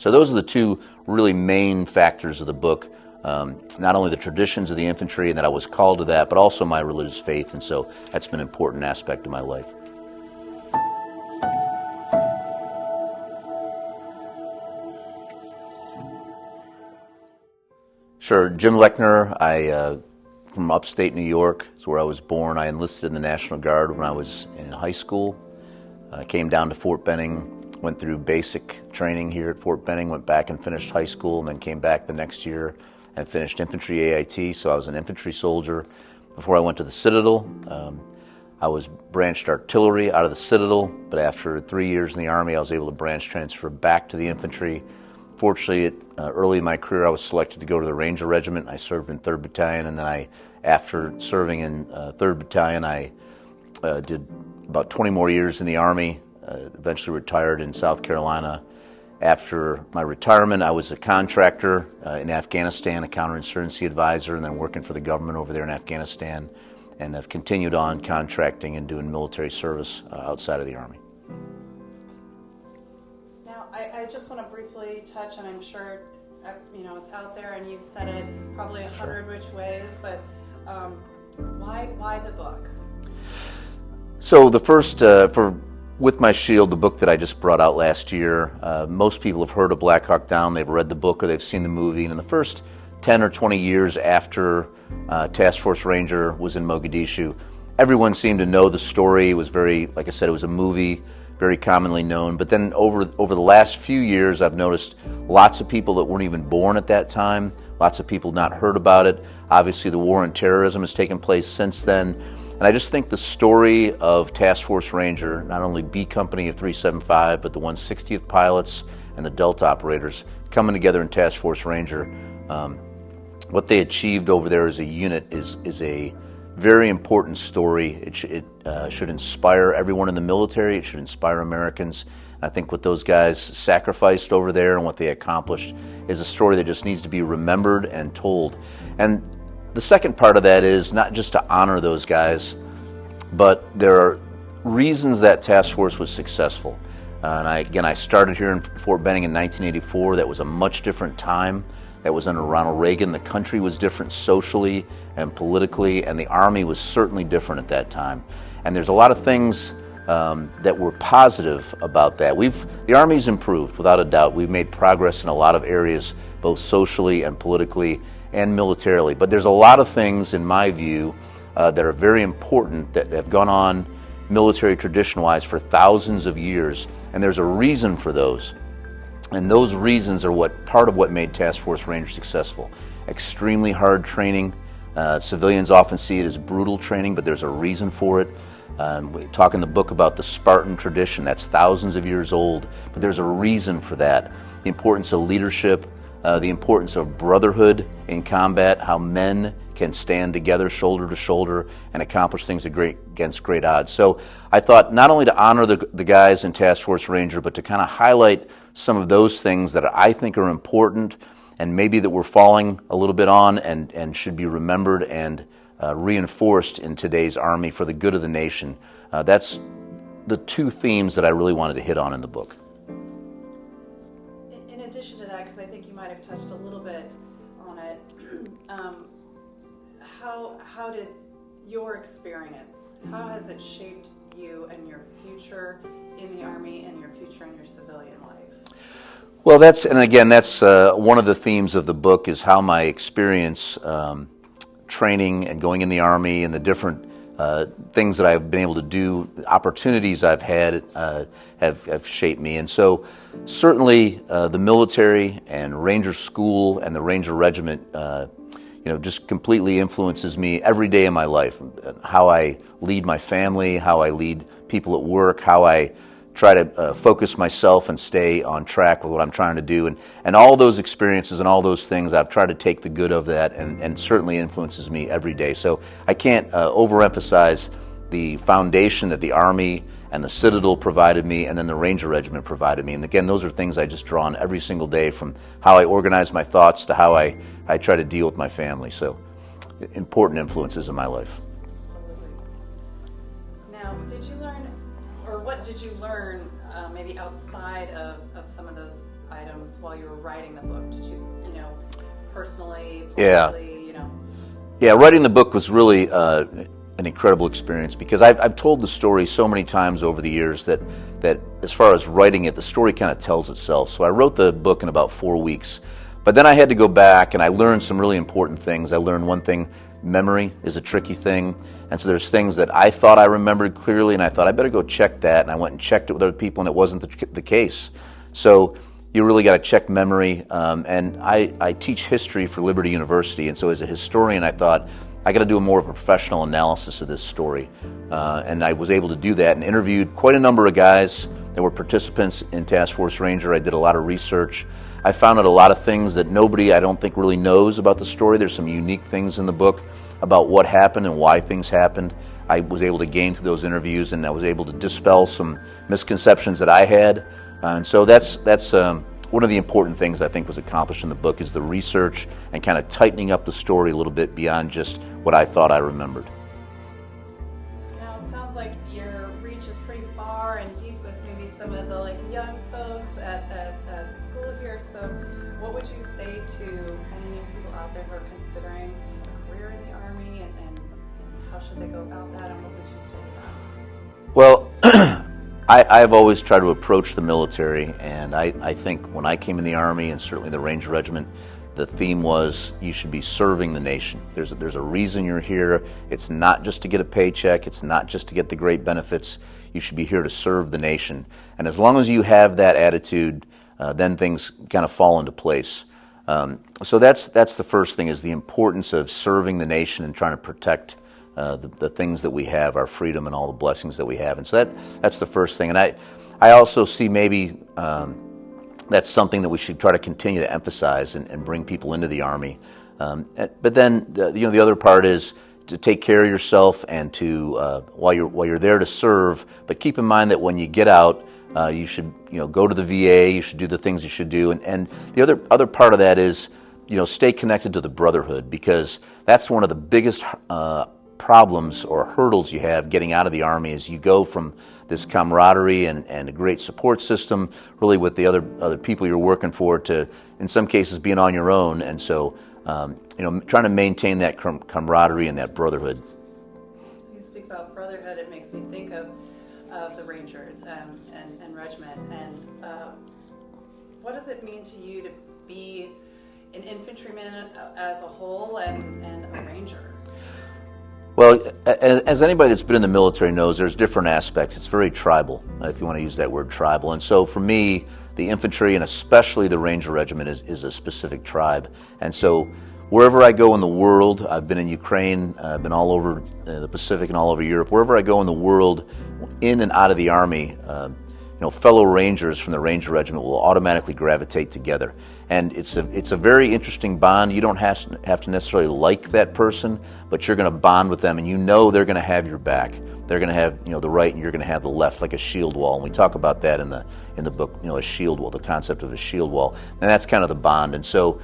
So those are the two really main factors of the book. Not only the traditions of the infantry and that I was called to that, but also my religious faith, and so that's been an important aspect of my life. Sure. Jim Lechner, from upstate New York, is where I was born. I enlisted in the National Guard when I was in high school. I came down to Ft.Benning, went through basic training here at Ft.Benning, went back and finished high school, and then came back the next year and finished infantry AIT, so I was an infantry soldier. Before I went to the Citadel, I was branched artillery out of the Citadel, but after 3 years in the Army, I was able to branch transfer back to the infantry. Fortunately, early in my career, I was selected to go to the Ranger Regiment. I served in 3rd Battalion, and then after serving in 3rd Battalion, I did about 20 more years in the Army, eventually retired in South Carolina. After my retirement, I was a contractor in Afghanistan, a counterinsurgency advisor, and then working for the government over there in Afghanistan, and I've continued on contracting and doing military service outside of the Army. Now, I just want to briefly touch, and I'm sure it's out there, and you've said it probably 100 which ways, but why the book? So the first, With My Shield, the book that I just brought out last year, most people have heard of Black Hawk Down, they've read the book or they've seen the movie, and in the first 10 or 20 years after Task Force Ranger was in Mogadishu, everyone seemed to know the story. It was very, like I said, it was a movie, very commonly known. But then over the last few years, I've noticed lots of people that weren't even born at that time, lots of people not heard about it. Obviously, the war on terrorism has taken place since then. And I just think the story of Task Force Ranger, not only B Company of 375, but the 160th pilots and the Delta operators coming together in Task Force Ranger, what they achieved over there as a unit is a very important story. It should inspire everyone in the military. It should inspire Americans. I think what those guys sacrificed over there and what they accomplished is a story that just needs to be remembered and told. And the second part of that is not just to honor those guys, but there are reasons that task force was successful. And I started here in Ft.Benning in 1984. That was a much different time. That was under Ronald Reagan. The country was different socially and politically, and the Army was certainly different at that time. And there's a lot of things that were positive about that. The Army's improved, without a doubt. We've made progress in a lot of areas, both socially and politically and militarily. But there's a lot of things, in my view, that are very important that have gone on military tradition-wise for thousands of years, and there's a reason for those. And those reasons are part of what made Task Force Ranger successful. Extremely hard training. Civilians often see it as brutal training, but there's a reason for it. We talk in the book about the Spartan tradition. That's thousands of years old, but there's a reason for that. The importance of leadership, the importance of brotherhood in combat, how men can stand together shoulder to shoulder and accomplish things against great odds. So I thought not only to honor the guys in Task Force Ranger, but to kind of highlight some of those things that I think are important and maybe that we're falling a little bit on and should be remembered and reinforced in today's Army for the good of the nation. That's the two themes that I really wanted to hit on in the book. In addition to that, because I think you might have touched a little bit on it, how did your experience, how has it shaped you and your future in the Army and your future in your civilian life? Well, that's one of the themes of the book is how my experience training and going in the Army and the different things that I've been able to do, opportunities I've had have shaped me. And so certainly the military and Ranger School and the Ranger Regiment just completely influences me every day of my life. How I lead my family, how I lead people at work, how I try to focus myself and stay on track with what I'm trying to do. And all those experiences and all those things, I've tried to take the good of that and certainly influences me every day. So I can't overemphasize the foundation that the Army and the Citadel provided me and then the Ranger Regiment provided me. And again, those are things I just draw on every single day, from how I organize my thoughts to how I try to deal with my family. So important influences in my life. Absolutely. Now, what did you learn maybe outside of some of those items while you were writing the book? Did you, personally, Yeah. politically, Yeah, writing the book was really an incredible experience because I've told the story so many times over the years that as far as writing it, the story kind of tells itself. So I wrote the book in about 4 weeks, but then I had to go back and I learned some really important things. I learned one thing: memory is a tricky thing, and so there's things that I thought I remembered clearly, and I thought I better go check that, and I went and checked it with other people, and it wasn't the case. So you really got to check memory, and I teach history for Liberty University, and so as a historian I thought I got to do more of a professional analysis of this story, and I was able to do that and interviewed quite a number of guys that were participants in Task Force Ranger. I did a lot of research. I found out a lot of things that nobody, I don't think, really knows about the story. There's some unique things in the book about what happened and why things happened. I was able to gain through those interviews, and I was able to dispel some misconceptions that I had. And so that's one of the important things I think was accomplished in the book is the research and kind of tightening up the story a little bit beyond just what I thought I remembered. Now it sounds like your reach is pretty far and deep with maybe some of the young folks at school here. So what would you say to any young people out there who are considering a career in the Army, and how should they go about that, and what would you say to them? Well, I've always tried to approach the military, and I think when I came in the Army, and certainly the Ranger Regiment, the theme was you should be serving the nation. There's a reason you're here. It's not just to get a paycheck. It's not just to get the great benefits. You should be here to serve the nation. And as long as you have that attitude, then things kind of fall into place. So that's the first thing, is the importance of serving the nation and trying to protect the things that we have, our freedom and all the blessings that we have. And so that's the first thing. And I also see maybe that's something that we should try to continue to emphasize and bring people into the Army. But then the other part is to take care of yourself and to while you're there to serve. But keep in mind that when you get out, you should go to the VA. You should do the things you should do. And the other part of that is stay connected to the brotherhood, because that's one of the biggest problems or hurdles you have getting out of the Army. Is you go from this camaraderie and a great support system, really with the other people you're working for, to in some cases being on your own. And so trying to maintain that camaraderie and that brotherhood. You speak about brotherhood, it makes me think of the Rangers and Regiment. And what does it mean to you to be an infantryman as a whole and a Ranger? Well, as anybody that's been in the military knows, there's different aspects. It's very tribal, if you want to use that word, tribal. And so for me, the infantry, and especially the Ranger Regiment, is a specific tribe. And so wherever I go in the world, I've been in Ukraine, I've been all over the Pacific and all over Europe, wherever I go in the world, in and out of the Army, fellow Rangers from the Ranger Regiment will automatically gravitate together. And it's a very interesting bond. You don't have to necessarily like that person, but you're going to bond with them, and they're going to have your back. They're going to have the right, and you're going to have the left, like a shield wall. And we talk about that in the book, a shield wall, the concept of a shield wall, and that's kind of the bond. And so,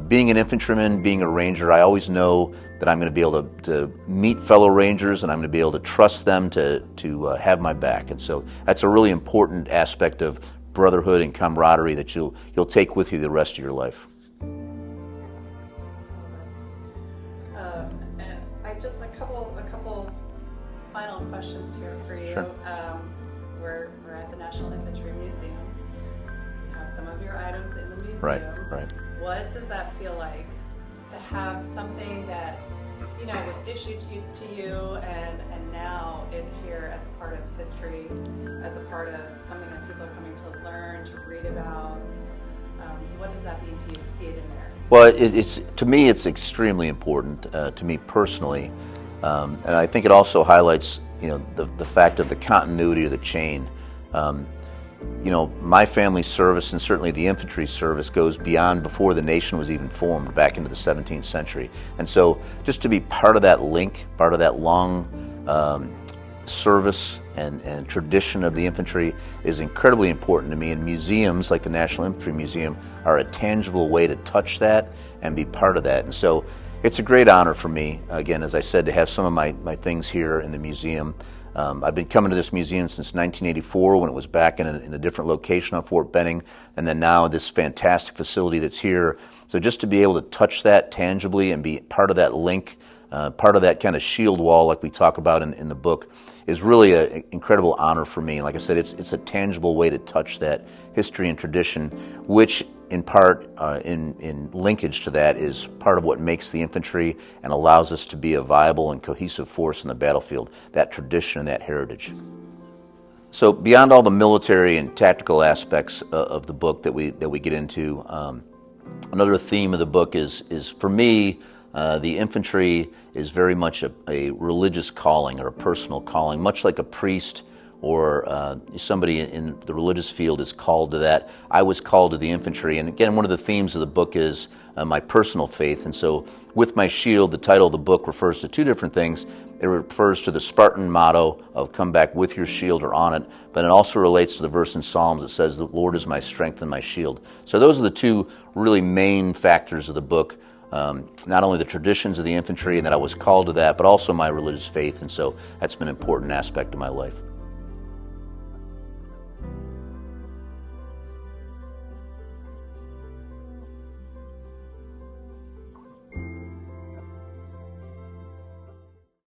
being an infantryman, being a Ranger, I always know that I'm going to be able to meet fellow Rangers, and I'm going to be able to trust them to have my back. And so that's a really important aspect of brotherhood and camaraderie that you'll take with you the rest of your life. And I just a couple final questions here for you. Sure. We're at the National Infantry Museum. You have some of your items in the museum. Right. What does that feel like to have something that was issued to you and now it's here as a part of history, as a part of something that people are coming to learn, to read about? What does that mean to you to see it in there? Well, to me, it's extremely important to me personally, and I think it also highlights the fact of the continuity of the chain. My family's service, and certainly the infantry service, goes beyond before the nation was even formed, back into the 17th century. And so just to be part of that link, part of that long service and tradition of the infantry is incredibly important to me. And museums like the National Infantry Museum are a tangible way to touch that and be part of that. And so it's a great honor for me, again, as I said, to have some of my things here in the museum. I've been coming to this museum since 1984 when it was back in a different location on Ft.Benning, and then now this fantastic facility that's here. So just to be able to touch that tangibly and be part of that link, part of that kind of shield wall like we talk about in the book, is really an incredible honor for me. And like I said, it's a tangible way to touch that history and tradition, which in part, in linkage to that, is part of what makes the infantry and allows us to be a viable and cohesive force in the battlefield, that tradition and that heritage. So beyond all the military and tactical aspects of the book that we get into, another theme of the book is for me, the infantry is very much a religious calling or a personal calling, much like a priest or somebody in the religious field is called to that. I was called to the infantry, and again, one of the themes of the book is my personal faith. And so with my shield, the title of the book refers to two different things. It refers to the Spartan motto of come back with your shield or on it, but it also relates to the verse in Psalms that says the Lord is my strength and my shield. So those are the two really main factors of the book. Not only the traditions of the infantry and that I was called to that, but also my religious faith, and so that's been an important aspect of my life.